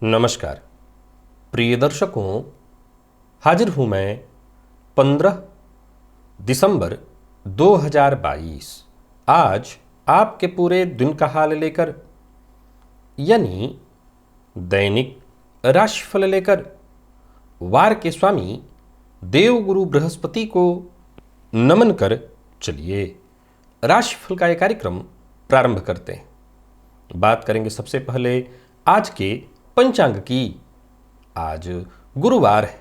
नमस्कार प्रिय दर्शकों, हाजिर हूं मैं 15 दिसंबर 2022 आज आपके पूरे दिन का हाल लेकर, यानी दैनिक राशिफल लेकर वार के स्वामी देवगुरु बृहस्पति को नमन कर चलिए राशिफल का यह कार्यक्रम प्रारंभ करते हैं। बात करेंगे सबसे पहले आज के पंचांग की। आज गुरुवार है,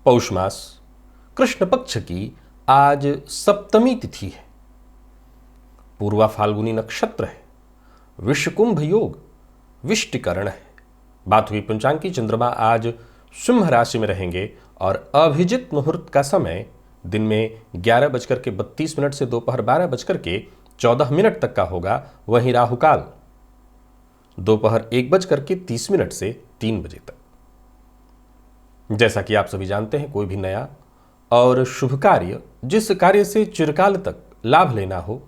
पौष मास, कृष्ण पक्ष की आज सप्तमी तिथि है, पूर्वा फाल्गुनी नक्षत्र है, विषकुंभ योग, विष्टिकरण है। बात हुई पंचांग की। चंद्रमा आज सिंह राशि में रहेंगे और अभिजित मुहूर्त का समय दिन में 11:32 से दोपहर 12:14 तक का होगा। वहीं राहुकाल दोपहर 1:30 से 3 बजे तक। जैसा कि आप सभी जानते हैं, कोई भी नया और शुभ कार्य, जिस कार्य से चिरकाल तक लाभ लेना हो,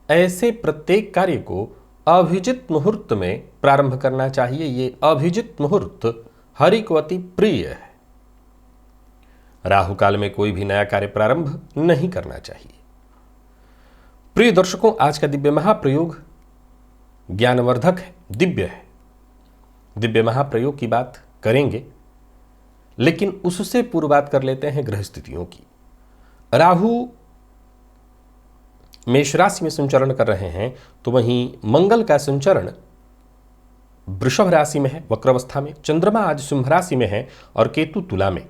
ऐसे प्रत्येक कार्य को अभिजित मुहूर्त में प्रारंभ करना चाहिए। ये अभिजित मुहूर्त हरि को अति प्रिय है। राहु काल में कोई भी नया कार्य प्रारंभ नहीं करना चाहिए। प्रिय दर्शकों, आज का दिव्य महाप्रयोग ज्ञानवर्धक है, दिव्य है। दिव्य महाप्रयोग की बात करेंगे, लेकिन उससे पूर्व बात कर लेते हैं ग्रह स्थितियों की। राहु मेष राशि में संचरण कर रहे हैं, तो वहीं मंगल का संचरण वृषभ राशि में है, वक्रावस्था में। चंद्रमा आज सिंह राशि में है और केतु तुला में।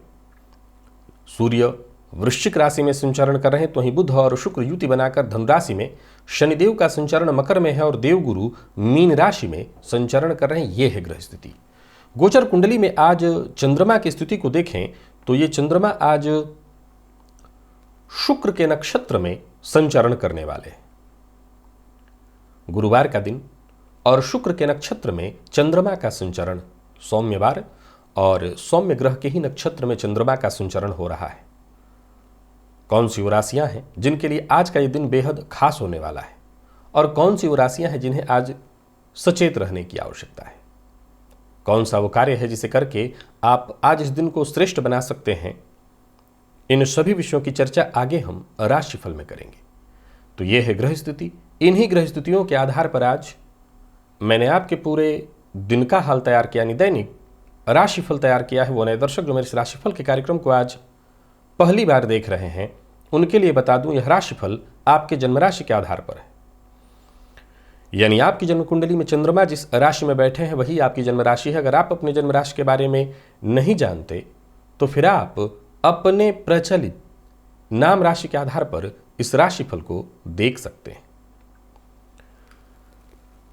सूर्य वृश्चिक राशि में संचरण कर रहे हैं, तो वहीं बुध और शुक्र युति बनाकर धनु राशि में। शनिदेव का संचरण मकर में है और देवगुरु मीन राशि में संचरण कर रहे हैं। यह है ग्रह स्थिति। गोचर कुंडली में आज चंद्रमा की स्थिति को देखें तो ये चंद्रमा आज शुक्र के नक्षत्र में संचरण करने वाले हैं। गुरुवार का दिन और शुक्र के नक्षत्र में चंद्रमा का संचरण, सौम्यवार और सौम्य ग्रह के ही नक्षत्र में चंद्रमा का संचरण हो रहा है। कौन सी वो राशियां हैं जिनके लिए आज का ये दिन बेहद खास होने वाला है, और कौन सी वो राशियां हैं जिन्हें आज सचेत रहने की आवश्यकता है। कौन सा वो कार्य है जिसे करके आप आज इस दिन को श्रेष्ठ बना सकते हैं। इन सभी विषयों की चर्चा आगे हम राशिफल में करेंगे। तो ये है ग्रह स्थिति। इन्हीं ग्रह स्थितियों के आधार पर आज मैंने आपके पूरे दिन का हाल तैयार किया, यानी दैनिक राशिफल तैयार किया है। वो नए दर्शक जो मेरे इस राशिफल के कार्यक्रम को आज पहली बार देख रहे हैं, उनके लिए बता दूं, यह राशिफल आपके जन्म राशि के आधार पर है। यानी आपकी जन्म कुंडली में चंद्रमा जिस राशि में बैठे हैं वही आपकी जन्म राशि है। अगर आप अपने जन्म राशि के बारे में नहीं जानते तो फिर आप अपने प्रचलित नाम राशि के आधार पर इस राशिफल को देख सकते हैं।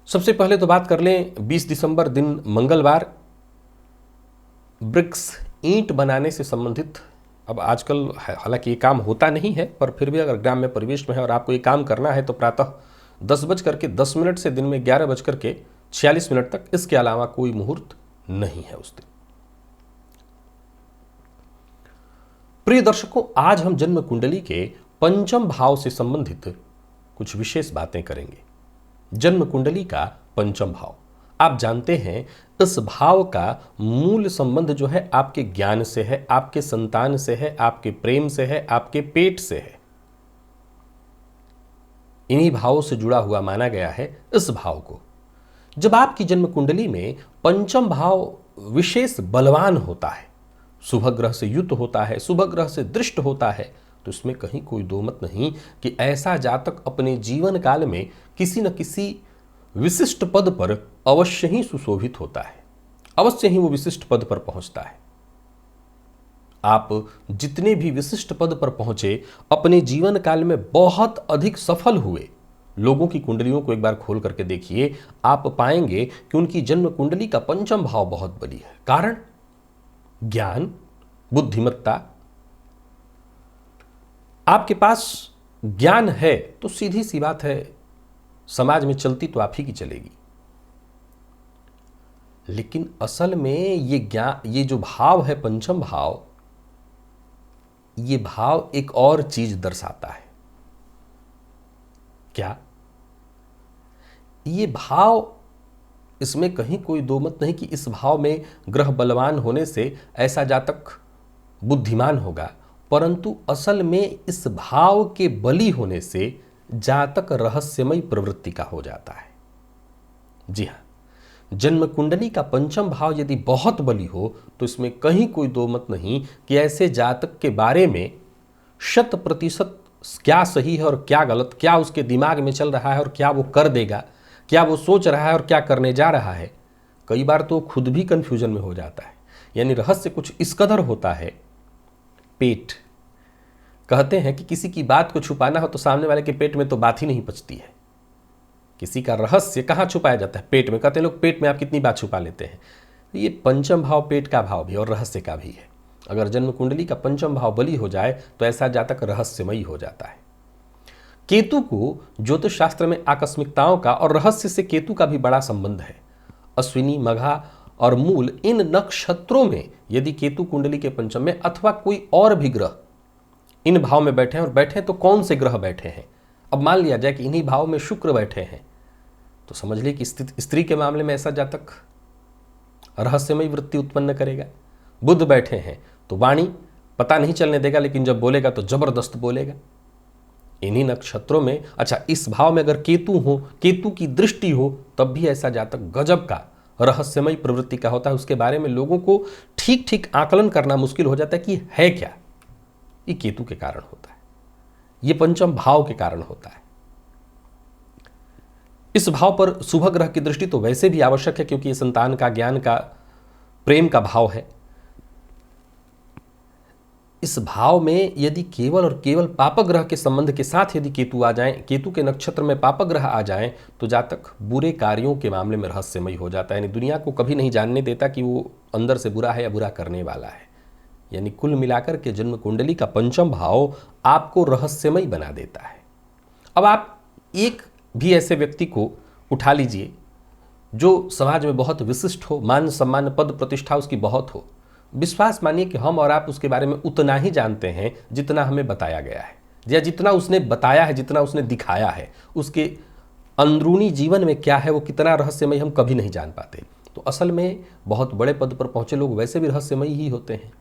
सबसे पहले तो बात कर लें 20 दिसंबर दिन मंगलवार, ब्रिक्स ईंट बनाने से संबंधित। अब आजकल हालांकि ये काम होता नहीं है, पर फिर भी अगर ग्राम्य परिवेश में है और आपको ये काम करना है तो प्रातः 10:10 से दिन में 11:46 तक, इसके अलावा कोई मुहूर्त नहीं है उस दिन। प्रिय दर्शकों, आज हम जन्म कुंडली के पंचम भाव से संबंधित कुछ विशेष बातें करेंगे। जन्म कुंडली का पंचम भाव, आप जानते हैं इस भाव का मूल संबंध जो है आपके ज्ञान से है, आपके संतान से है, आपके प्रेम से है, आपके पेट से है। इन्हीं भावों से जुड़ा हुआ माना गया है इस भाव को। जब आपकी जन्म कुंडली में पंचम भाव विशेष बलवान होता है, शुभ ग्रह से युक्त होता है, शुभ ग्रह से दृष्ट होता है, तो इसमें कहीं कोई दो मत नहीं कि ऐसा जातक अपने जीवन काल में किसी न किसी विशिष्ट पद पर अवश्य ही सुशोभित होता है, अवश्य ही वो विशिष्ट पद पर पहुंचता है। आप जितने भी विशिष्ट पद पर पहुंचे, अपने जीवन काल में बहुत अधिक सफल हुए, लोगों की कुंडलियों को एक बार खोल करके देखिए, आप पाएंगे कि उनकी जन्म कुंडली का पंचम भाव बहुत बली है। कारण ज्ञान, बुद्धिमत्ता। आपके पास ज्ञान है तो सीधी सी बात है, समाज में चलती तो आप ही की चलेगी। लेकिन असल में ये ज्ञान, ये जो भाव है पंचम भाव, ये भाव एक और चीज दर्शाता है। क्या? ये भाव, इसमें कहीं कोई दो मत नहीं कि इस भाव में ग्रह बलवान होने से ऐसा जातक बुद्धिमान होगा, परंतु असल में इस भाव के बली होने से जातक रहस्यमय प्रवृत्ति का हो जाता है। जी हां, जन्म कुंडली का पंचम भाव यदि बहुत बली हो तो इसमें कहीं कोई दो मत नहीं कि ऐसे जातक के बारे में 100% क्या सही है और क्या गलत, क्या उसके दिमाग में चल रहा है और क्या वो कर देगा, क्या वो सोच रहा है और क्या करने जा रहा है, कई बार तो खुद भी कंफ्यूजन में हो जाता है। यानी रहस्य कुछ इस कदर होता है। पेट, कहते हैं कि किसी की बात को छुपाना हो तो सामने वाले के पेट में तो बात ही नहीं पचती है। किसी का रहस्य कहाँ छुपाया जाता है? पेट में। कहते हैं लोग पेट में आप कितनी बात छुपा लेते हैं। ये पंचम भाव पेट का भाव भी और रहस्य का भी है। अगर जन्म कुंडली का पंचम भाव बली हो जाए तो ऐसा जातक रहस्यमयी हो जाता है। केतु को ज्योतिष शास्त्र में आकस्मिकताओं का और रहस्य से केतु का भी बड़ा संबंध है। अश्विनी, मघा और मूल, इन नक्षत्रों में यदि केतु कुंडली के पंचम में अथवा कोई और भी ग्रह इन भाव में बैठे हैं, और बैठे तो कौन से ग्रह बैठे हैं, अब मान लिया जाए कि इन्हीं भाव में शुक्र बैठे हैं, तो समझ लीजिए कि स्त्री के मामले में ऐसा जातक रहस्यमय वृत्ति उत्पन्न करेगा। बुध बैठे हैं तो वाणी पता नहीं चलने देगा, लेकिन जब बोलेगा तो जबरदस्त बोलेगा। इन्हीं नक्षत्रों में, अच्छा इस भाव में अगर केतु हो, केतु की दृष्टि हो, तब भी ऐसा जातक गजब का रहस्यमय प्रवृत्ति का होता है। उसके बारे में लोगों को ठीक ठीक आकलन करना मुश्किल हो जाता है कि है क्या। ये केतु के कारण होता है, ये पंचम भाव के कारण होता है। इस भाव पर शुभ ग्रह की दृष्टि तो वैसे भी आवश्यक है, क्योंकि ये संतान का, ज्ञान का, प्रेम का भाव है। इस भाव में यदि केवल और केवल पापक ग्रह के संबंध के साथ यदि केतु आ जाएं, केतु के नक्षत्र में पापक ग्रह आ जाएं, तो जातक बुरे कार्यों के मामले में रहस्यमय हो जाता है। यानी दुनिया को कभी नहीं जानने देता कि वो अंदर से बुरा है या बुरा करने वाला है। यानी कुल मिलाकर के जन्म कुंडली का पंचम भाव आपको रहस्यमय बना देता है। अब आप एक भी ऐसे व्यक्ति को उठा लीजिए जो समाज में बहुत विशिष्ट हो, मान सम्मान, पद प्रतिष्ठा उसकी बहुत हो। विश्वास मानिए कि हम और आप उसके बारे में उतना ही जानते हैं जितना हमें बताया गया है, या जितना उसने बताया है, जितना उसने दिखाया है। उसके अंदरूनी जीवन में क्या है, वो कितना रहस्यमय, हम कभी नहीं जान पाते। तो असल में बहुत बड़े पद पर पहुंचे लोग वैसे भी रहस्यमयी ही होते हैं।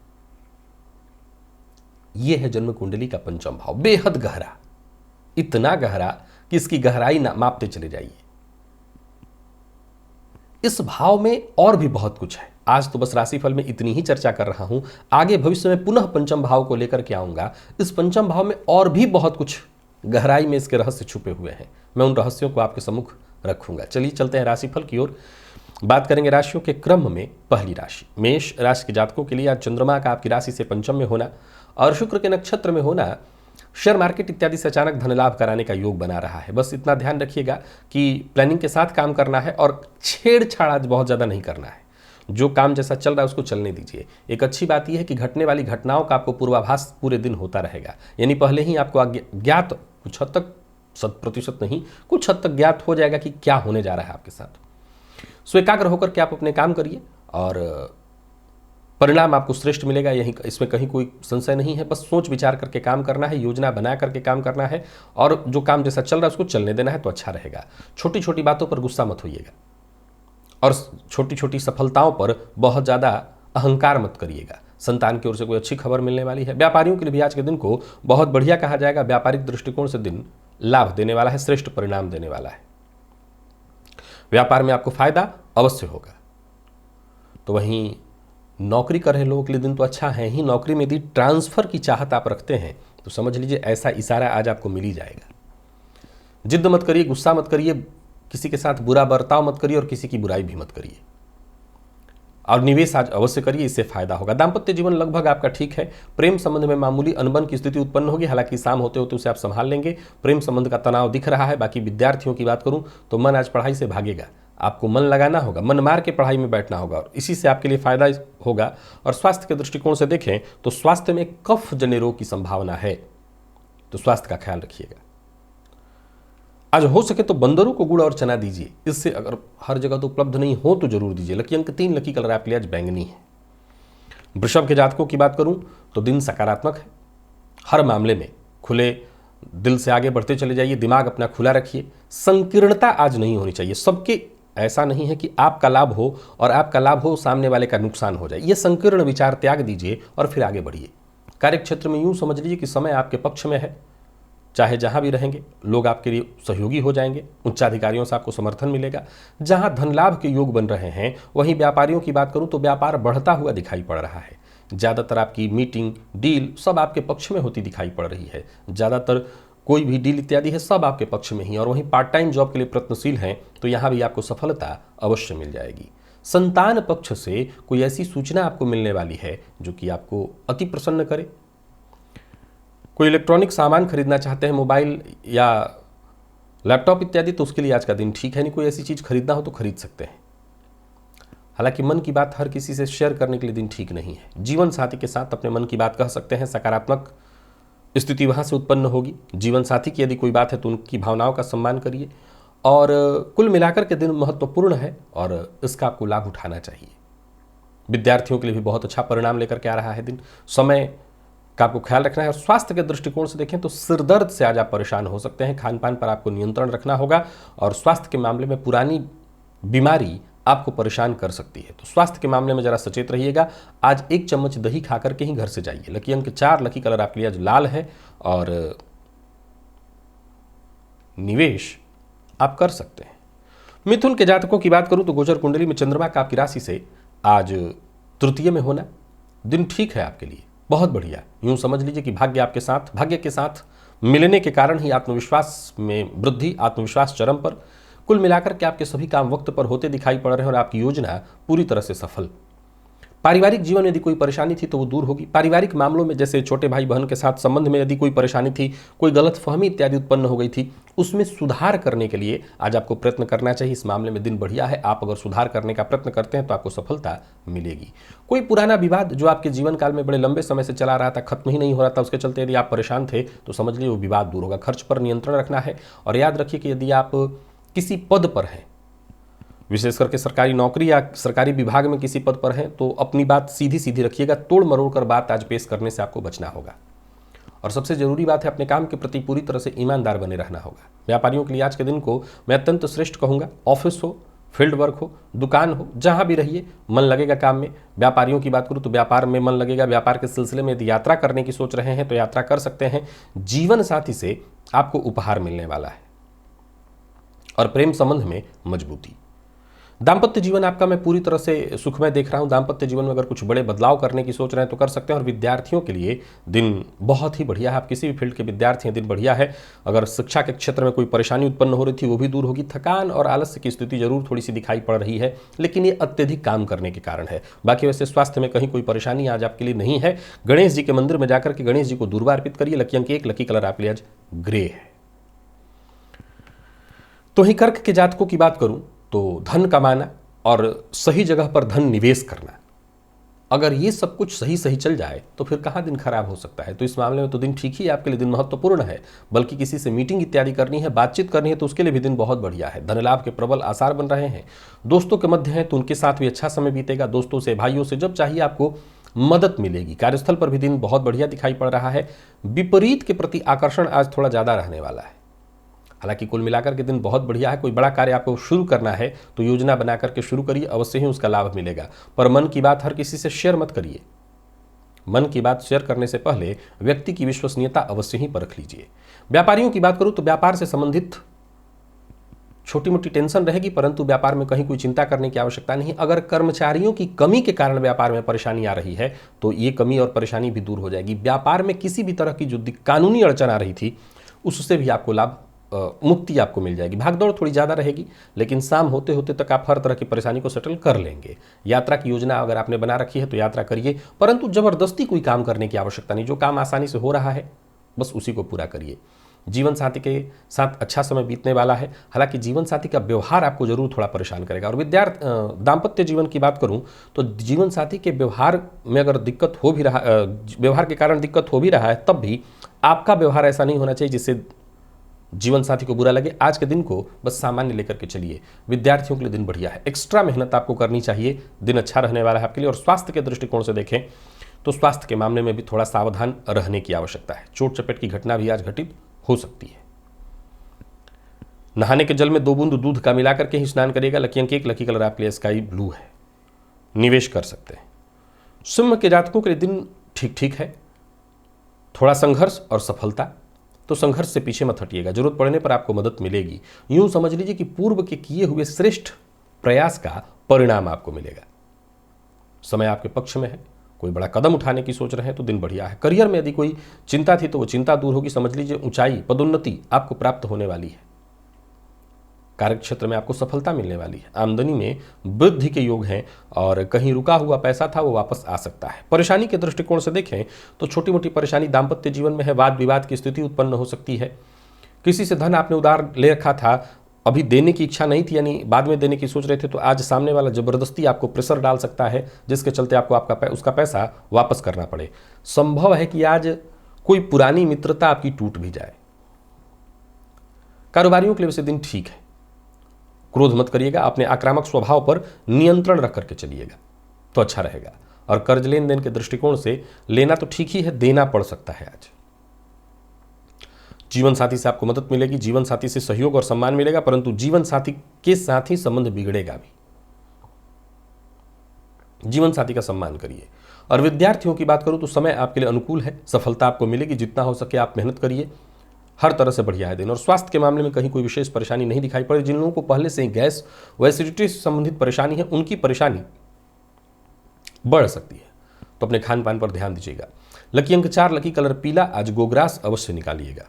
ये है जन्म कुंडली का पंचम भाव, बेहद गहरा, इतना गहरा कि इसकी गहराई मापते चले जाइए। इस भाव में और भी बहुत कुछ है। आज तो बस राशिफल में इतनी ही चर्चा कर रहा हूं, आगे भविष्य में पुनः पंचम भाव को लेकर के आऊंगा। इस पंचम भाव में और भी बहुत कुछ गहराई में इसके रहस्य छुपे हुए हैं। मैं उन रहस्यों को आपके सम्मुख रखूंगा। चलिए चलते हैं राशिफल की ओर। बात करेंगे राशियों के क्रम में। पहली राशि मेष राशि के जातकों के लिए आज चंद्रमा का आपकी राशि से पंचम में होना और शुक्र के नक्षत्र में होना शेयर मार्केट इत्यादि से अचानक धन लाभ कराने का योग बना रहा है। बस इतना ध्यान रखिएगा कि प्लानिंग के साथ काम करना है और छेड़छाड़ आज बहुत ज़्यादा नहीं करना है। जो काम जैसा चल रहा है उसको चलने दीजिए। एक अच्छी बात यह है कि घटने वाली घटनाओं का आपको पूर्वाभास पूरे दिन होता रहेगा। यानी पहले ही आपको ज्ञात, कुछ हद तक, 100% नहीं, कुछ हद तक ज्ञात हो जाएगा कि क्या होने जा रहा है आपके साथ। सो एकाग्र होकर के आप अपने काम करिए और परिणाम आपको श्रेष्ठ मिलेगा। यही, इसमें कहीं कोई संशय नहीं है। बस सोच विचार करके काम करना है, योजना बना करके काम करना है और जो काम जैसा चल रहा है उसको चलने देना है तो अच्छा रहेगा। छोटी छोटी बातों पर गुस्सा मत होइएगा और छोटी छोटी सफलताओं पर बहुत ज़्यादा अहंकार मत करिएगा। संतान की ओर से कोई अच्छी खबर मिलने वाली है। व्यापारियों के लिए भी आज के दिन को बहुत बढ़िया कहा जाएगा। व्यापारिक दृष्टिकोण से दिन लाभ देने वाला है, श्रेष्ठ परिणाम देने वाला है। व्यापार में आपको फायदा अवश्य होगा। तो वहीं नौकरी कर रहे लोगों के लिए दिन तो अच्छा है ही। नौकरी में यदि ट्रांसफर की चाहत आप रखते हैं तो समझ लीजिए ऐसा इशारा आज आपको मिल ही जाएगा। जिद मत करिए, गुस्सा मत करिए, किसी के साथ बुरा बर्ताव मत करिए और किसी की बुराई भी मत करिए। और निवेश आज अवश्य करिए, इससे फायदा होगा। दाम्पत्य जीवन लगभग आपका ठीक है। प्रेम संबंध में मामूली अनबन की स्थिति उत्पन्न होगी, हालांकि शाम होते होते उसे आप संभाल लेंगे। प्रेम संबंध का तनाव दिख रहा है। बाकी विद्यार्थियों की बात करूं तो मन आज पढ़ाई से भागेगा, आपको मन लगाना होगा, मन मार के पढ़ाई में बैठना होगा और इसी से आपके लिए फायदा होगा। और स्वास्थ्य के दृष्टिकोण से देखें तो स्वास्थ्य में कफ जन्य रोग की संभावना है, तो स्वास्थ्य का ख्याल रखिएगा। आज हो सके तो बंदरों को गुड़ और चना दीजिए, इससे अगर हर जगह तो उपलब्ध नहीं हो तो जरूर दीजिए। लकी अंक 3, लकी कलर आपके लिए आज बैंगनी है। वृषभ के जातकों की बात करूं तो दिन सकारात्मक है। हर मामले में खुले दिल से आगे बढ़ते चले जाइए, दिमाग अपना खुला रखिए। संकीर्णता आज नहीं होनी चाहिए। सबके ऐसा नहीं है कि आपका लाभ हो और आपका लाभ हो सामने वाले का नुकसान हो जाए। ये संकीर्ण विचार त्याग दीजिए और फिर आगे बढ़िए। कार्यक्षेत्र में यूं समझ लीजिए कि समय आपके पक्ष में है। चाहे जहां भी रहेंगे लोग आपके लिए सहयोगी हो जाएंगे, उच्चाधिकारियों से आपको समर्थन मिलेगा। जहां धन लाभ के योग बन रहे हैं, वहीं व्यापारियों की बात करूं तो व्यापार बढ़ता हुआ दिखाई पड़ रहा है। ज़्यादातर आपकी मीटिंग, डील सब आपके पक्ष में होती दिखाई पड़ रही है। ज़्यादातर कोई भी डील इत्यादि है सब आपके पक्ष में ही। और वहीं पार्ट टाइम जॉब के लिए प्रयत्नशील हैं तो यहाँ भी आपको सफलता अवश्य मिल जाएगी। संतान पक्ष से कोई ऐसी सूचना आपको मिलने वाली है जो कि आपको अति प्रसन्न करे। कोई इलेक्ट्रॉनिक सामान खरीदना चाहते हैं, मोबाइल या लैपटॉप इत्यादि, तो उसके लिए आज का दिन ठीक है नहीं। कोई ऐसी चीज़ खरीदना हो तो खरीद सकते हैं। हालांकि मन की बात हर किसी से शेयर करने के लिए दिन ठीक नहीं है। जीवन साथी के साथ अपने मन की बात कह सकते हैं, सकारात्मक स्थिति वहाँ से उत्पन्न होगी। जीवन साथी की यदि कोई बात है तो उनकी भावनाओं का सम्मान करिए। और कुल मिलाकर के दिन महत्वपूर्ण है और इसका आपको लाभ उठाना चाहिए। विद्यार्थियों के लिए भी बहुत अच्छा परिणाम लेकर के आ रहा है दिन। समय का आपको ख्याल रखना है। और स्वास्थ्य के दृष्टिकोण से देखें तो सिर दर्द से आज आप परेशान हो सकते हैं। खान पान पर आपको नियंत्रण रखना होगा और स्वास्थ्य के मामले में पुरानी बीमारी आपको परेशान कर सकती है, तो स्वास्थ्य के मामले में जरा सचेत रहिएगा। आज 1 चम्मच दही खाकर के ही घर से जाइए। लकी अंक 4, लकी कलर आपके लिए आज लाल है और निवेश आप कर सकते हैं। मिथुन के जातकों की बात करूं तो गोचर कुंडली में चंद्रमा का आपकी राशि से आज तृतीय में होना, दिन ठीक है आपके लिए, बहुत बढ़िया। यूं समझ लीजिए कि भाग्य के साथ मिलने के कारण ही आत्मविश्वास में वृद्धि, आत्मविश्वास चरम पर। कुल मिलाकर के आपके सभी काम वक्त पर होते दिखाई पड़ रहे हैं और आपकी योजना पूरी तरह से सफल। पारिवारिक जीवन में यदि कोई परेशानी थी तो वो दूर होगी। पारिवारिक मामलों में जैसे छोटे भाई बहन के साथ संबंध में यदि कोई परेशानी थी, कोई गलतफहमी इत्यादि उत्पन्न हो गई थी, उसमें सुधार करने के लिए आज आपको प्रयत्न करना चाहिए। इस मामले में दिन बढ़िया है। आप अगर सुधार करने का प्रयत्न करते हैं तो आपको सफलता मिलेगी। कोई पुराना विवाद जो आपके जीवन काल में बड़े लंबे समय से चला रहा था, खत्म ही नहीं हो रहा था, उसके चलते यदि आप परेशान थे तो समझ लीजिए वो विवाद दूर होगा। खर्च पर नियंत्रण रखना है और याद रखिए कि यदि आप किसी पद पर हैं, विशेष करके सरकारी नौकरी या सरकारी विभाग में किसी पद पर हैं, तो अपनी बात सीधी सीधी रखिएगा। तोड़ मरोड़ कर बात आज पेश करने से आपको बचना होगा। और सबसे जरूरी बात है, अपने काम के प्रति पूरी तरह से ईमानदार बने रहना होगा। व्यापारियों के लिए आज के दिन को मैं अत्यंत श्रेष्ठ कहूँगा। ऑफिस हो, फील्ड वर्क हो, दुकान हो, जहाँ भी रहिए मन लगेगा काम में। व्यापारियों की बात करूँ तो व्यापार में मन लगेगा। व्यापार के सिलसिले में यदि यात्रा करने की सोच रहे हैं तो यात्रा कर सकते हैं। जीवन साथी से आपको उपहार मिलने वाला है और प्रेम संबंध में मजबूती। दाम्पत्य जीवन आपका मैं पूरी तरह से सुखमय देख रहा हूं। दाम्पत्य जीवन में अगर कुछ बड़े बदलाव करने की सोच रहे हैं तो कर सकते हैं। और विद्यार्थियों के लिए दिन बहुत ही बढ़िया है। आप किसी भी फील्ड के विद्यार्थी हैं, दिन बढ़िया है। अगर शिक्षा के क्षेत्र में कोई परेशानी उत्पन्न हो रही थी वो भी दूर होगी। थकान और आलस्य की स्थिति जरूर थोड़ी सी दिखाई पड़ रही है, लेकिन ये अत्यधिक काम करने के कारण है। बाकी वैसे स्वास्थ्य में कहीं कोई परेशानी आज आपके लिए नहीं है। गणेश जी के मंदिर में जाकर के गणेश जी को दूर्वा अर्पित करिए। लकी अंक 1, लकी कलर आपके लिए आज ग्रे है। तो ही कर्क के जातकों की बात करूं तो धन कमाना और सही जगह पर धन निवेश करना, अगर ये सब कुछ सही सही चल जाए तो फिर कहाँ दिन खराब हो सकता है। तो इस मामले में तो दिन ठीक ही आपके लिए दिन महत्वपूर्ण है। बल्कि किसी से मीटिंग इत्यादि करनी है, बातचीत करनी है तो उसके लिए भी दिन बहुत बढ़िया है। धन लाभ के प्रबल आसार बन रहे हैं। दोस्तों के मध्य हैं तो उनके साथ भी अच्छा समय बीतेगा। दोस्तों से, भाइयों से जब चाहिए आपको मदद मिलेगी। कार्यस्थल पर भी दिन बहुत बढ़िया दिखाई पड़ रहा है। विपरीत के प्रति आकर्षण आज थोड़ा ज़्यादा रहने वाला है। हालांकि कुल मिलाकर के दिन बहुत बढ़िया है। कोई बड़ा कार्य आपको शुरू करना है तो योजना बना करके शुरू करिए, अवश्य ही उसका लाभ मिलेगा। पर मन की बात हर किसी से शेयर मत करिए। मन की बात शेयर करने से पहले व्यक्ति की विश्वसनीयता अवश्य ही परख लीजिए। व्यापारियों की बात करूं तो व्यापार से संबंधित छोटी मोटी टेंशन रहेगी, परंतु व्यापार में कहीं कोई चिंता करने की आवश्यकता नहीं। अगर कर्मचारियों की कमी के कारण व्यापार में परेशानी आ रही है तो ये कमी और परेशानी भी दूर हो जाएगी। व्यापार में किसी भी तरह की जो कानूनी अड़चन आ रही थी उससे भी आपको लाभ मुक्ति आपको मिल जाएगी। भागदौड़ थोड़ी ज़्यादा रहेगी, लेकिन शाम होते होते तक आप हर तरह की परेशानी को सेटल कर लेंगे। यात्रा की योजना अगर आपने बना रखी है तो यात्रा करिए, परंतु ज़बरदस्ती कोई काम करने की आवश्यकता नहीं। जो काम आसानी से हो रहा है बस उसी को पूरा करिए। जीवन साथी के साथ अच्छा समय बीतने वाला है, हालांकि जीवन साथी का व्यवहार आपको जरूर थोड़ा परेशान करेगा। और दाम्पत्य जीवन की बात करूं तो जीवन साथी के व्यवहार में अगर दिक्कत हो भी रहा, व्यवहार के कारण दिक्कत हो भी रहा है, तब भी आपका व्यवहार ऐसा नहीं होना चाहिए जिससे जीवन साथी को बुरा लगे। आज के दिन को बस सामान्य लेकर के चलिए। विद्यार्थियों के लिए दिन बढ़िया है, एक्स्ट्रा मेहनत आपको करनी चाहिए, दिन अच्छा रहने वाला है आपके लिए। और स्वास्थ्य के दृष्टिकोण से देखें तो स्वास्थ्य के मामले में भी थोड़ा सावधान रहने की आवश्यकता है। चोट चपेट की घटना भी आज घटित हो सकती है। नहाने के जल में 2 बूंद दूध का मिलाकर के ही स्नान करिएगा। लकी अंक 1, लकी कलर आपके लिए स्काई ब्लू है। निवेश कर सकते हैं। सिंह के जातकों के लिए दिन ठीक ठीक है, थोड़ा संघर्ष और सफलता, तो संघर्ष से पीछे मत हटिएगा, जरूरत पड़ने पर आपको मदद मिलेगी। यूं समझ लीजिए कि पूर्व के किए हुए श्रेष्ठ प्रयास का परिणाम आपको मिलेगा। समय आपके पक्ष में है। कोई बड़ा कदम उठाने की सोच रहे हैं तो दिन बढ़िया है। करियर में यदि कोई चिंता थी तो वो चिंता दूर होगी। समझ लीजिए ऊंचाई, पदोन्नति आपको प्राप्त होने वाली है। कार्यक्षेत्र में आपको सफलता मिलने वाली है। आमदनी में वृद्धि के योग हैं और कहीं रुका हुआ पैसा था वो वापस आ सकता है। परेशानी के दृष्टिकोण से देखें तो छोटी मोटी परेशानी दाम्पत्य जीवन में है। वाद विवाद की स्थिति उत्पन्न हो सकती है। किसी से धन आपने उधार ले रखा था, अभी देने की इच्छा नहीं थी, यानी बाद में देने की सोच रहे थे, तो आज सामने वाला जबरदस्ती आपको प्रेशर डाल सकता है, जिसके चलते आपको उसका पैसा वापस करना पड़े। संभव है कि आज कोई पुरानी मित्रता आपकी टूट भी जाए। कारोबारियों के लिए वैसे दिन ठीक है। क्रोध मत करिएगा, अपने आक्रामक स्वभाव पर नियंत्रण रख करके चलिएगा तो अच्छा रहेगा। और कर्ज लेन देन के दृष्टिकोण से लेना तो ठीक ही है, देना पड़ सकता है आज। जीवन साथी से आपको मदद मिलेगी, जीवन साथी से सहयोग और सम्मान मिलेगा, परंतु जीवन साथी के साथ ही संबंध बिगड़ेगा भी। जीवन साथी का सम्मान करिए। और विद्यार्थियों की बात करूं तो समय आपके लिए अनुकूल है, सफलता आपको मिलेगी। जितना हो सके आप मेहनत करिए, हर तरह से बढ़िया है दिन। और स्वास्थ्य के मामले में कहीं कोई विशेष परेशानी नहीं दिखाई पड़े। जिन लोगों को पहले से ही गैस व एसिडिटी से संबंधित परेशानी है, उनकी परेशानी बढ़ सकती है, तो अपने खान पान पर ध्यान दीजिएगा। लकी अंक 4, लकी कलर पीला, आज गोग्रास अवश्य निकालिएगा।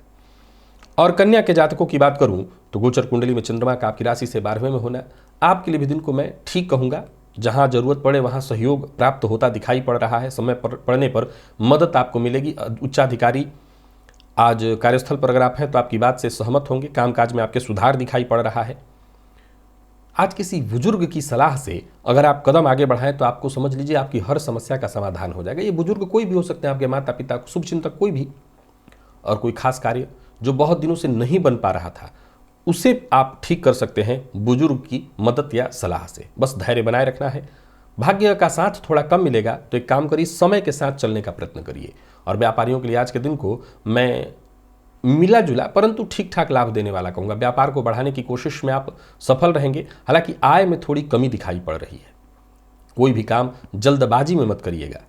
और कन्या के जातकों की बात करूं तो गोचर कुंडली में चंद्रमा का आपकी राशि से 12वें में होना आपके लिए भी दिन को मैं ठीक कहूंगा। जहां जरूरत पड़े वहां सहयोग प्राप्त होता दिखाई पड़ रहा है। समय पड़ने पर मदद आपको मिलेगी। उच्चाधिकारी आज कार्यस्थल पर अगर आप हैं तो आपकी बात से सहमत होंगे। कामकाज में आपके सुधार दिखाई पड़ रहा है। आज किसी बुजुर्ग की सलाह से अगर आप कदम आगे बढ़ाएं तो आपको समझ लीजिए आपकी हर समस्या का समाधान हो जाएगा। ये बुजुर्ग कोई भी हो सकते हैं, आपके माता पिता, शुभचिंतक कोई भी। और कोई खास कार्य जो बहुत दिनों से नहीं बन पा रहा था उसे आप ठीक कर सकते हैं बुजुर्ग की मदद या सलाह से। बस धैर्य बनाए रखना है। भाग्य का साथ थोड़ा कम मिलेगा तो एक काम करिए, समय के साथ चलने का प्रयत्न करिए। और व्यापारियों के लिए आज के दिन को मैं मिला जुला परंतु ठीक ठाक लाभ देने वाला कहूँगा। व्यापार को बढ़ाने की कोशिश में आप सफल रहेंगे। हालांकि आय में थोड़ी कमी दिखाई पड़ रही है। कोई भी काम जल्दबाजी में मत करिएगा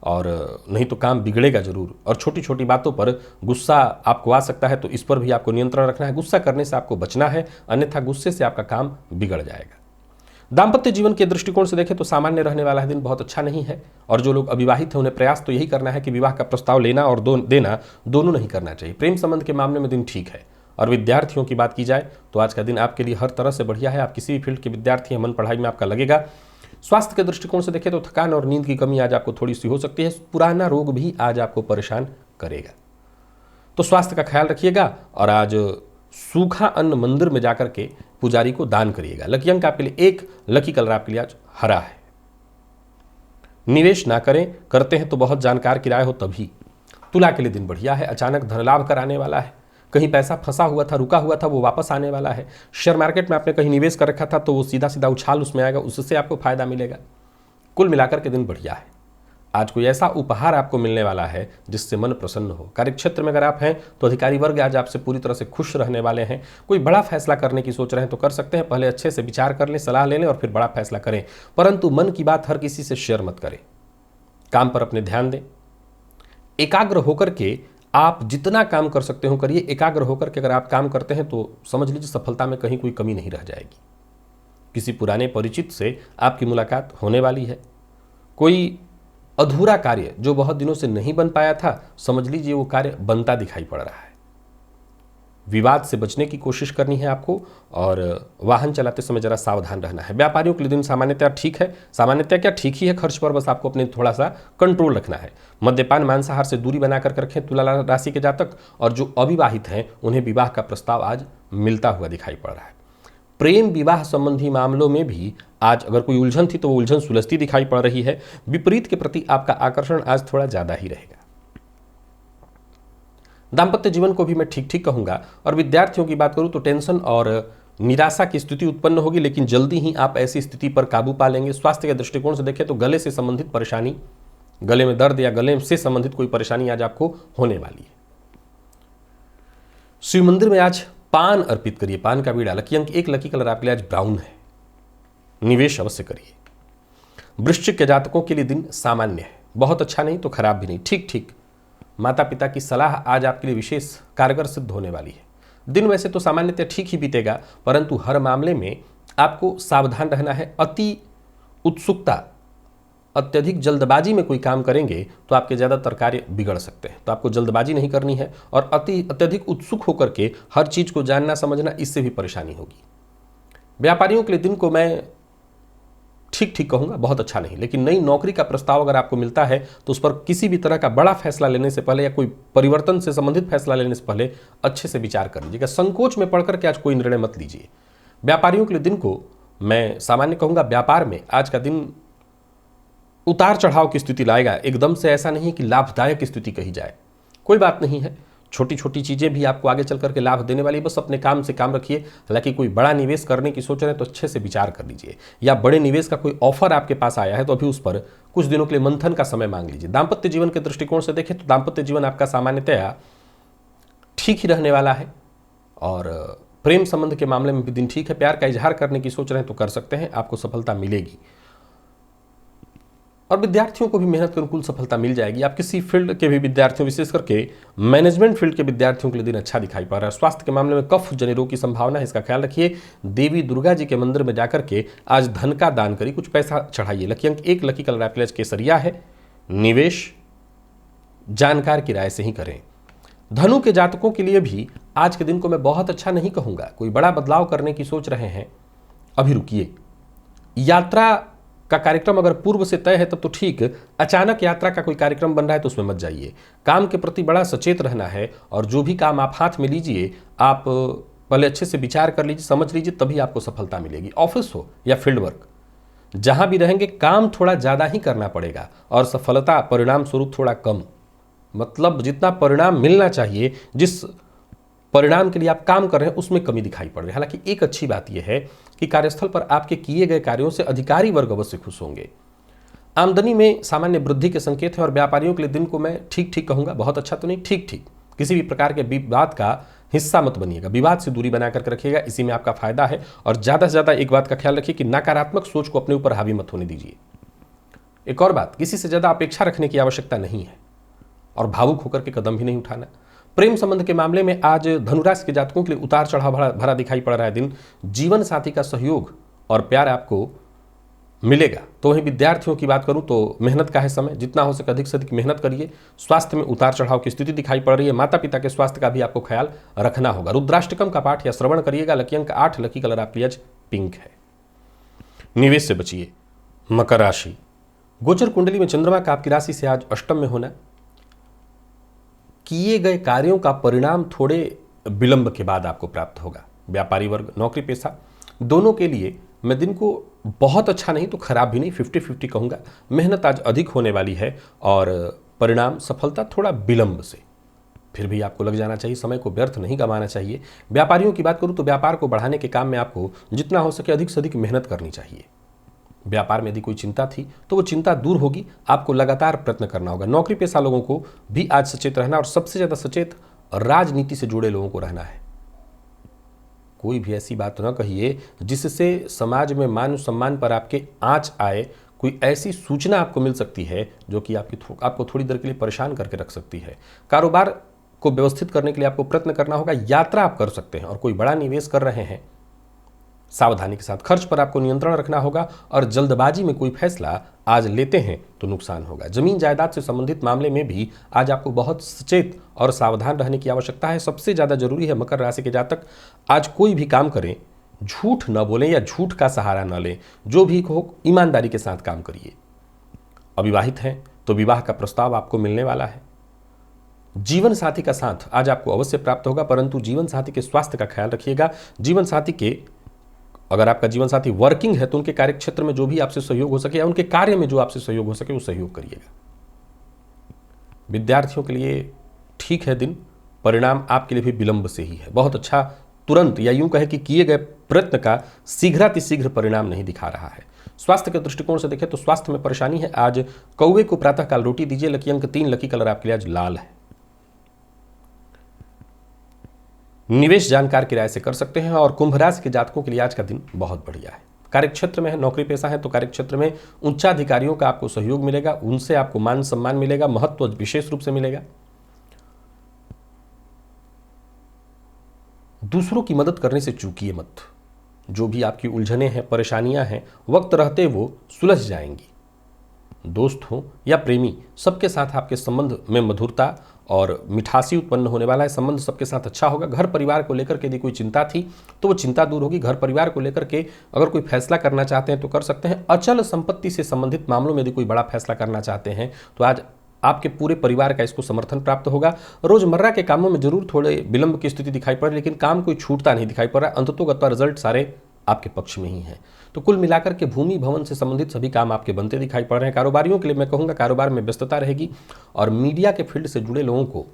और नहीं तो काम बिगड़ेगा जरूर। और छोटी छोटी बातों पर गुस्सा आपको आ सकता है, तो इस पर भी आपको नियंत्रण रखना है। गुस्सा करने से आपको बचना है, अन्यथा गुस्से से आपका काम बिगड़ जाएगा। दाम्पत्य जीवन के दृष्टिकोण से देखें तो सामान्य रहने वाला है दिन, बहुत अच्छा नहीं है। और जो लोग अविवाहित हैं उन्हें प्रयास तो यही करना है कि विवाह का प्रस्ताव लेना और देना दोनों नहीं करना चाहिए। प्रेम संबंध के मामले में दिन ठीक है। और विद्यार्थियों की बात की जाए तो आज का दिन आपके लिए हर तरह से बढ़िया है। आप किसी भी फील्ड के विद्यार्थी हैं, मन पढ़ाई में आपका लगेगा। स्वास्थ्य के दृष्टिकोण से देखें तो थकान और नींद की कमी आज आपको थोड़ी सी हो सकती है। पुराना रोग भी आज आपको परेशान करेगा, तो स्वास्थ्य का ख्याल रखिएगा। और आज सूखा अन्न मंदिर में जाकर के पुजारी को दान करिएगा। लकी अंक आपके लिए 1, लकी कलर आपके लिए आज हरा है। निवेश ना करें, करते हैं तो बहुत जानकार किराए हो तभी। तुला के लिए दिन बढ़िया है, अचानक धन लाभ कराने वाला है। कहीं पैसा फंसा हुआ था, रुका हुआ था, वो वापस आने वाला है। शेयर मार्केट में आपने कहीं निवेश कर रखा था तो वो सीधा सीधा उछाल उसमें आएगा, उससे आपको फायदा मिलेगा। कुल मिलाकर के दिन बढ़िया है। आज कोई ऐसा उपहार आपको मिलने वाला है जिससे मन प्रसन्न हो। कार्यक्षेत्र में अगर आप हैं तो अधिकारी वर्ग आज आपसे पूरी तरह से खुश रहने वाले हैं। कोई बड़ा फैसला करने की सोच रहे हैं तो कर सकते हैं। पहले अच्छे से विचार कर लें, सलाह ले लें और फिर बड़ा फैसला करें, परंतु मन की बात हर किसी से शेयर मत करें। काम पर अपने ध्यान दें। एकाग्र होकर के आप जितना काम कर सकते हो करिए। एकाग्र होकर के अगर आप काम करते हैं तो समझ लीजिए सफलता में कहीं कोई कमी नहीं रह जाएगी। किसी पुराने परिचित से आपकी मुलाकात होने वाली है। कोई अधूरा कार्य जो बहुत दिनों से नहीं बन पाया था, समझ लीजिए वो कार्य बनता दिखाई पड़ रहा है। विवाद से बचने की कोशिश करनी है आपको और वाहन चलाते समय जरा सावधान रहना है। व्यापारियों के लिए दिन सामान्यतः ठीक है, सामान्यतः क्या ठीक ही है, खर्च पर बस आपको अपने थोड़ा सा कंट्रोल रखना है। मद्यपान मांसाहार से दूरी बनाकर रखें तुला राशि के जातक, और जो अविवाहित हैं उन्हें विवाह का प्रस्ताव आज मिलता हुआ दिखाई पड़ रहा है। प्रेम विवाह संबंधी मामलों में भी आज अगर कोई उलझन थी तो वो उलझन सुलझती दिखाई पड़ रही है। विपरीत के प्रति आपका आकर्षण आज थोड़ा ज़्यादा ही रहेगा। दाम्पत्य जीवन को भी मैं ठीक ठीक कहूँगा, और विद्यार्थियों की बात करूँ तो टेंशन और निराशा की स्थिति उत्पन्न होगी, लेकिन जल्दी ही आप ऐसी स्थिति पर काबू पा लेंगे। स्वास्थ्य के दृष्टिकोण से देखें तो गले से संबंधित परेशानी, गले में दर्द या गले से संबंधित कोई परेशानी आज आपको होने वाली है। शिव मंदिर में आज पान अर्पित करिए, पान का बीड़ा। लकी अंक 1, लकी कलर आपके लिए आज ब्राउन है। निवेश अवश्य करिए। वृश्चिक के जातकों के लिए दिन सामान्य है, बहुत अच्छा नहीं तो खराब भी नहीं, ठीक ठीक। माता पिता की सलाह आज आपके लिए विशेष कारगर सिद्ध होने वाली है। दिन वैसे तो सामान्यतः ठीक ही बीतेगा, परंतु हर मामले में आपको सावधान रहना है। अति उत्सुकता, अत्यधिक जल्दबाजी में कोई काम करेंगे तो आपके ज़्यादातर कार्य बिगड़ सकते हैं, तो आपको जल्दबाजी नहीं करनी है। और अत्यधिक उत्सुक होकर के हर चीज़ को जानना समझना, इससे भी परेशानी होगी। व्यापारियों के लिए दिन को मैं ठीक ठीक कहूँगा, बहुत अच्छा नहीं। लेकिन नई नौकरी का प्रस्ताव अगर आपको मिलता है तो उस पर किसी भी तरह का बड़ा फैसला लेने से पहले या कोई परिवर्तन से संबंधित फैसला लेने से पहले अच्छे से विचार कर लीजिएगा। संकोच में पड़कर के आज कोई निर्णय मत लीजिए। व्यापारियों के लिए दिन को मैं सामान्य कहूँगा। व्यापार में आज का दिन उतार चढ़ाव की स्थिति लाएगा, एकदम से ऐसा नहीं कि लाभदायक स्थिति कही जाए। कोई बात नहीं है, छोटी छोटी चीज़ें भी आपको आगे चल करके लाभ देने वाली, बस अपने काम से काम रखिए। हालांकि कोई बड़ा निवेश करने की सोच रहे हैं तो अच्छे से विचार कर लीजिए, या बड़े निवेश का कोई ऑफर आपके पास आया है तो अभी उस पर कुछ दिनों के लिए मंथन का समय मांग लीजिए। दाम्पत्य जीवन के दृष्टिकोण से देखें तो दाम्पत्य जीवन आपका सामान्यतया ठीक ही रहने वाला है, और प्रेम संबंध के मामले में भी दिन ठीक है। प्यार का इजहार करने की सोच रहे हैं तो कर सकते हैं, आपको सफलता मिलेगी। और विद्यार्थियों को भी मेहनत के अनुकूल सफलता मिल जाएगी। आप किसी फील्ड के भी विद्यार्थियों, विशेष करके मैनेजमेंट फील्ड के विद्यार्थियों के लिए दिन अच्छा दिखाई पड़ रहा है। स्वास्थ्य के मामले में कफ जनित रोग की संभावना है, इसका ख्याल रखिए। देवी दुर्गा जी के मंदिर में जाकर के आज धन का दान करिए, कुछ पैसा चढ़ाइए। लकी अंक 1, लकी कलर आपके लिए केसरिया है। निवेश जानकार की राय से ही करें। धनु के जातकों के लिए भी आज के दिन को मैं बहुत अच्छा नहीं कहूँगा। कोई बड़ा बदलाव करने की सोच रहे हैं, अभी रुकिए। यात्रा का कार्यक्रम अगर पूर्व से तय है तब तो ठीक, अचानक यात्रा का कोई कार्यक्रम बन रहा है तो उसमें मत जाइए। काम के प्रति बड़ा सचेत रहना है, और जो भी काम आप हाथ में लीजिए आप पहले अच्छे से विचार कर लीजिए, समझ लीजिए, तभी आपको सफलता मिलेगी। ऑफिस हो या फील्ड वर्क, जहां भी रहेंगे काम थोड़ा ज़्यादा ही करना पड़ेगा और सफलता परिणाम स्वरूप थोड़ा कम। मतलब जितना परिणाम मिलना चाहिए, जिस परिणाम के लिए आप काम कर रहे हैं, उसमें कमी दिखाई पड़ रही है। हालांकि एक अच्छी बात यह है कि कार्यस्थल पर आपके किए गए कार्यों से अधिकारी वर्ग अवश्य खुश होंगे। आमदनी में सामान्य वृद्धि के संकेत हैं, और व्यापारियों के लिए दिन को मैं ठीक ठीक कहूँगा, बहुत अच्छा तो नहीं, ठीक ठीक। किसी भी प्रकार के विवाद का हिस्सा मत बनिएगा, विवाद से दूरी बना करके रखिएगा, इसी में आपका फायदा है। और ज़्यादा से ज़्यादा एक बात का ख्याल रखिए कि नकारात्मक सोच को अपने ऊपर हावी मत होने दीजिए। एक और बात, किसी से ज़्यादा अपेक्षा रखने की आवश्यकता नहीं है, और भावुक होकर के कदम भी नहीं उठाना। प्रेम संबंध के मामले में आज धनुराशि के जातकों के लिए उतार चढ़ाव भरा दिखाई पड़ रहा है दिन। जीवन साथी का सहयोग और प्यार आपको मिलेगा। तो वहीं विद्यार्थियों की बात करूं तो मेहनत का है समय, जितना हो सके अधिक से अधिक मेहनत करिए। स्वास्थ्य में उतार चढ़ाव की स्थिति दिखाई पड़ रही है, माता पिता के स्वास्थ्य का भी आपको ख्याल रखना होगा। रुद्राष्टकम का पाठ या श्रवण करिएगा। लकी अंक 8, लकी कलर आपकी आज पिंक है। निवेश से बचिए। मकर राशि, गोचर कुंडली में चंद्रमा का आपकी राशि से आज अष्टम में होना, किए गए कार्यों का परिणाम थोड़े विलंब के बाद आपको प्राप्त होगा। व्यापारी वर्ग, नौकरी पेशा, दोनों के लिए मैं दिन को बहुत अच्छा नहीं तो खराब भी नहीं, 50-50 कहूँगा। मेहनत आज अधिक होने वाली है और परिणाम सफलता थोड़ा विलंब से, फिर भी आपको लग जाना चाहिए, समय को व्यर्थ नहीं गंवाना चाहिए। व्यापारियों की बात करूँ तो व्यापार को बढ़ाने के काम में आपको जितना हो सके अधिक से अधिक मेहनत करनी चाहिए। व्यापार में यदि कोई चिंता थी तो वो चिंता दूर होगी, आपको लगातार प्रयत्न करना होगा। नौकरी पेशा लोगों को भी आज सचेत रहना, और सबसे ज़्यादा सचेत राजनीति से जुड़े लोगों को रहना है। कोई भी ऐसी बात न कहिए जिससे समाज में मान सम्मान पर आपके आंच आए। कोई ऐसी सूचना आपको मिल सकती है जो कि आपको थोड़ी देर के लिए परेशान करके रख सकती है। कारोबार को व्यवस्थित करने के लिए आपको प्रयत्न करना होगा। यात्रा आप कर सकते हैं, और कोई बड़ा निवेश कर रहे हैं सावधानी के साथ खर्च पर आपको नियंत्रण रखना होगा और जल्दबाजी में कोई फैसला आज लेते हैं तो नुकसान होगा। जमीन जायदाद से संबंधित मामले में भी आज आपको बहुत सचेत और सावधान रहने की आवश्यकता है। सबसे ज़्यादा जरूरी है मकर राशि के जातक, आज कोई भी काम करें झूठ न बोलें या झूठ का सहारा न लें। जो भी हो ईमानदारी के साथ काम करिए। अविवाहित हैं तो विवाह का प्रस्ताव आपको मिलने वाला है। जीवन साथी का साथ आज आपको अवश्य प्राप्त होगा, परंतु जीवन साथी के स्वास्थ्य का ख्याल रखिएगा। जीवन साथी के, अगर आपका जीवन साथी वर्किंग है तो उनके कार्य क्षेत्र में जो भी आपसे सहयोग हो सके या उनके कार्य में जो आपसे सहयोग हो सके वो सहयोग करिएगा। विद्यार्थियों के लिए ठीक है दिन, परिणाम आपके लिए भी विलंब से ही है। बहुत अच्छा, तुरंत या यूं कहे कि किए गए प्रयत्न का शीघ्रातिशीघ्र परिणाम नहीं दिखा रहा है। स्वास्थ्य के दृष्टिकोण से देखें तो स्वास्थ्य में परेशानी है। आज कौवे को प्रातःकाल रोटी दीजिए। लकी अंक 3, लकी कलर आपके लिए आज लाल है। निवेश जानकार की राय से कर सकते हैं और कुंभ राशि के जातकों के लिए आज का दिन बहुत बढ़िया है। कार्यक्षेत्र में है, नौकरी पेशा है तो कार्यक्षेत्र में उच्चाधिकारियों का आपको सहयोग मिलेगा, उनसे आपको मान सम्मान मिलेगा, महत्व विशेष रूप से मिलेगा। दूसरों की मदद करने से चूकिए मत। जो भी आपकी उलझनें हैं, परेशानियां हैं, वक्त रहते वो सुलझ जाएंगी। दोस्त हो या प्रेमी, सबके साथ आपके संबंध में मधुरता और मिठासी उत्पन्न होने वाला है। संबंध सबके साथ अच्छा होगा। घर परिवार को लेकर के यदि कोई चिंता थी तो वो चिंता दूर होगी। घर परिवार को लेकर के अगर कोई फैसला करना चाहते हैं तो कर सकते हैं। अचल संपत्ति से संबंधित मामलों में यदि कोई बड़ा फैसला करना चाहते हैं तो आज आपके पूरे परिवार का इसको समर्थन प्राप्त होगा। रोजमर्रा के कामों में जरूर थोड़े विलंब की स्थिति दिखाई पड़ रही, लेकिन काम कोई छूटता नहीं दिखाई पड़ रहा। अंततोगत्वा रिजल्ट सारे आपके पक्ष में ही है। तो कुल मिलाकर के भूमि भवन से संबंधित सभी काम आपके बनते दिखाई पड़ रहे हैं। कारोबारियों के लिए मैं कहूंगा कारोबार में व्यस्तता रहेगी और मीडिया के फील्ड से जुड़े लोगों को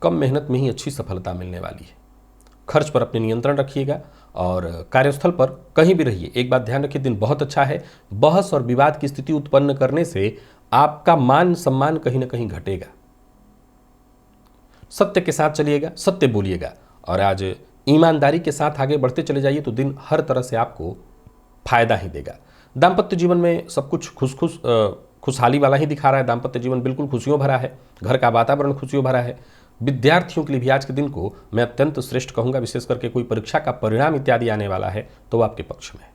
कम मेहनत में ही अच्छी सफलता मिलने वाली है। खर्च पर अपने नियंत्रण रखिएगा और कार्यस्थल पर कहीं भी रहिए, एक बात ध्यान रखिए, दिन बहुत अच्छा है। बहस और विवाद की स्थिति उत्पन्न करने से आपका मान सम्मान कहीं ना कहीं घटेगा। सत्य के साथ चलिएगा, सत्य बोलिएगा और आज ईमानदारी के साथ आगे बढ़ते चले जाइए तो दिन हर तरह से आपको फायदा ही देगा। दाम्पत्य जीवन में सब कुछ खुशहाली वाला ही दिखा रहा है। दाम्पत्य जीवन बिल्कुल खुशियों भरा है। घर का वातावरण खुशियों भरा है। विद्यार्थियों के लिए भी आज के दिन को मैं अत्यंत श्रेष्ठ कहूंगा। विशेष करके कोई परीक्षा का परिणाम इत्यादि आने वाला है तो आपके पक्ष में है।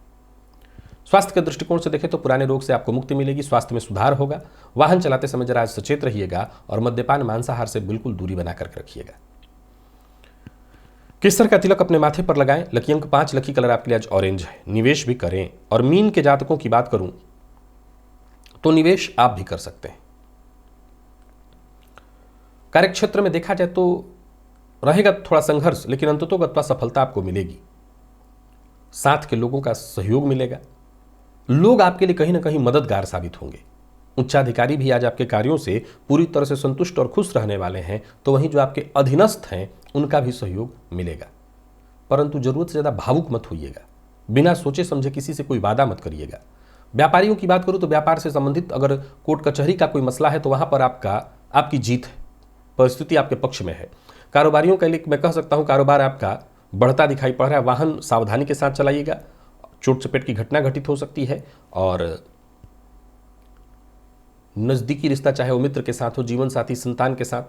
स्वास्थ्य के दृष्टिकोण से देखें तो पुराने रोग से आपको मुक्ति मिलेगी, स्वास्थ्य में सुधार होगा। वाहन चलाते समय जरा आज सचेत रहिएगा और मद्यपान मांसाहार से बिल्कुल दूरी बनाकर रखिएगा। केसर का तिलक अपने माथे पर लगाएं। लकी अंक 5, लकी कलर आपके लिए आज ऑरेंज है। निवेश भी करें। और मीन के जातकों की बात करूं तो निवेश आप भी कर सकते हैं। कार्यक्षेत्र में देखा जाए तो रहेगा थोड़ा संघर्ष, लेकिन अंततोगत्वा सफलता आपको मिलेगी। साथ के लोगों का सहयोग मिलेगा। लोग आपके लिए कहीं ना कहीं मददगार साबित होंगे। उच्चाधिकारी भी आज आपके कार्यों से पूरी तरह से संतुष्ट और खुश रहने वाले हैं, तो वहीं जो आपके अधीनस्थ हैं उनका भी सहयोग मिलेगा। परंतु जरूरत से ज्यादा भावुक मत होइएगा। बिना सोचे समझे किसी से कोई वादा मत करिएगा। व्यापारियों की बात करूं तो व्यापार से संबंधित अगर कोर्ट कचहरी का कोई मसला है तो वहां पर आपकी जीत है, परिस्थिति आपके पक्ष में है। कारोबारियों के लिए मैं कह सकता हूं कारोबार आपका बढ़ता दिखाई पड़ रहा है। वाहन सावधानी के साथ चलाइएगा, चोट चपेट की घटना घटित हो सकती है। और नजदीकी रिश्ता, चाहे वो मित्र के साथ हो, जीवन साथी, संतान के साथ,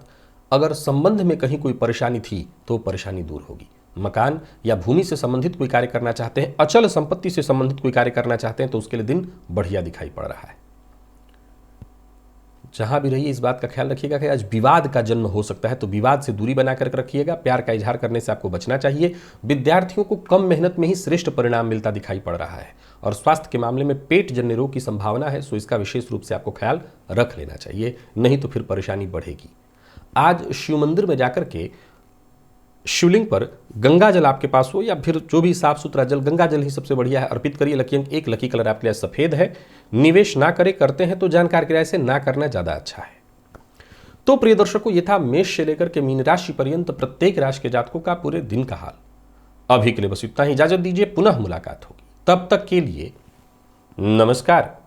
अगर संबंध में कहीं कोई परेशानी थी तो परेशानी दूर होगी। मकान या भूमि से संबंधित कोई कार्य करना चाहते हैं, अचल संपत्ति से संबंधित कोई कार्य करना चाहते हैं तो उसके लिए दिन बढ़िया दिखाई पड़ रहा है। जहां भी रहिए इस बात का ख्याल रखिएगा कि आज विवाद का जन्म हो सकता है, तो विवाद से दूरी बनाकर रखिएगा। प्यार का इजहार करने से आपको बचना चाहिए। विद्यार्थियों को कम मेहनत में ही श्रेष्ठ परिणाम मिलता दिखाई पड़ रहा है। और स्वास्थ्य के मामले में पेट जन्य रोग की संभावना है, सो इसका विशेष रूप से आपको ख्याल रख लेना चाहिए, नहीं तो फिर परेशानी बढ़ेगी। आज शिव मंदिर में जाकर के शिवलिंग पर गंगा जल आपके पास हो या फिर जो भी साफ सुथरा जल, गंगा जल ही सबसे बढ़िया है, अर्पित करिए। लकी अंक 1, लकी कलर आपके लिए सफेद है। निवेश ना करें, करते हैं तो जानकार की राय से ना करना ज्यादा अच्छा है। तो प्रिय दर्शकों, ये था मेष से लेकर के मीन राशि पर्यंत प्रत्येक राशि के जातकों का पूरे दिन का हाल। अभी के लिए बस इतना ही, इजाजत दीजिए, पुनः मुलाकात होगी। तब तक के लिए नमस्कार।